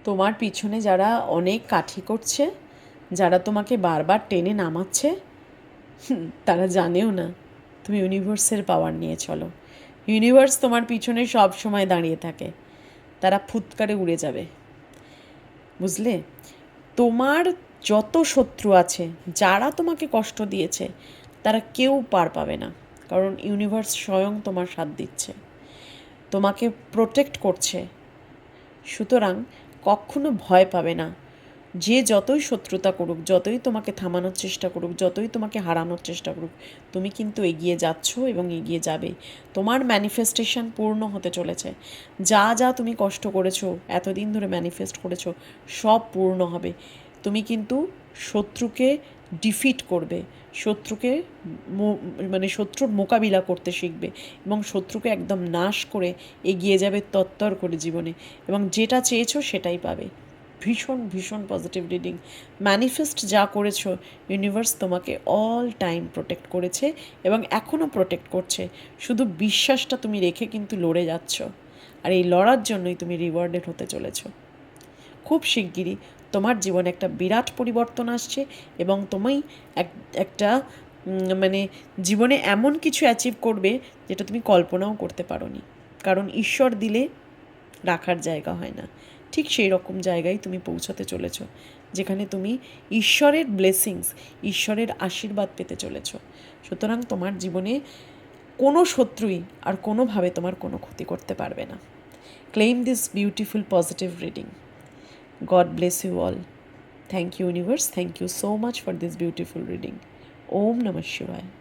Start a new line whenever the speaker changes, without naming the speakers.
তোমার পিছনে যারা অনেক কাঠি করছে, যারা তোমাকে বারবার টেনে নামাচ্ছে, তারা জানেও না তুমি ইউনিভার্সের পাওয়ার নিয়ে চলো। ইউনিভার্স তোমার পিছনে সব সময় দাঁড়িয়ে থাকে, তারা ফুৎকারে উড়ে যাবে, বুঝলে? তোমার যত শত্রু আছে, যারা তোমাকে কষ্ট দিয়েছে, তারা কেউ পার পাবে না, কারণ ইউনিভার্স স্বয়ং তোমার সাথ দিচ্ছে, তোমাকে প্রোটেক্ট করছে। সুতরাং কখনো ভয় পাবে না। যে যতই শত্রুতা করুক, যতই তোমাকে থামানোর চেষ্টা করুক, যতই তোমাকে হারানোর চেষ্টা করুক, তুমি কিন্তু এগিয়ে যাচ্ছ এবং এগিয়ে যাবে। তোমার ম্যানিফেস্টেশন পূর্ণ হতে চলেছে। যা যা তুমি কষ্ট করেছো, এতদিন ধরে ম্যানিফেস্ট করেছো, সব পূর্ণ হবে। তুমি কিন্তু শত্রুকে ডিফিট করবে, শত্রুকে মানে শত্রুর মোকাবিলা করতে শিখবে এবং শত্রুকে একদম নাশ করে এগিয়ে যাবে তত্তর করে জীবনে, এবং যেটা চেয়েছো সেটাই পাবে। ভীষণ ভীষণ পজিটিভ রিডিং। ম্যানিফেস্ট যা করেছো, ইউনিভার্স তোমাকে অল টাইম প্রোটেক্ট করেছে এবং এখনও প্রোটেক্ট করছে। শুধু বিশ্বাসটা তুমি রেখে কিন্তু লড়ে যাচ্ছ, আর এই লড়ার জন্যই তুমি রিওয়ার্ডেড হতে চলেছো। খুব শিগগিরই তোমার জীবনে একটা বিরাট পরিবর্তন আসছে এবং তুমি একটা মানে জীবনে এমন কিছু অ্যাচিভ করবে যেটা তুমি কল্পনাও করতে পারোনি, কারণ ঈশ্বর দিলে রাখার জায়গা হয় না। ঠিক সেই রকম জায়গায় তুমি পৌঁছতে চলেছ, যেখানে তুমি ঈশ্বরের ব্লেসিংস, ঈশ্বরের আশীর্বাদ পেতে চলেছ। সুতরাং তোমার জীবনে কোনো শত্রুই আর কোনোভাবে তোমার কোনো ক্ষতি করতে পারবে না। Claim this beautiful positive reading. God bless you all. Thank you, universe. Thank you so much for this beautiful reading. Om Namah Shivaya.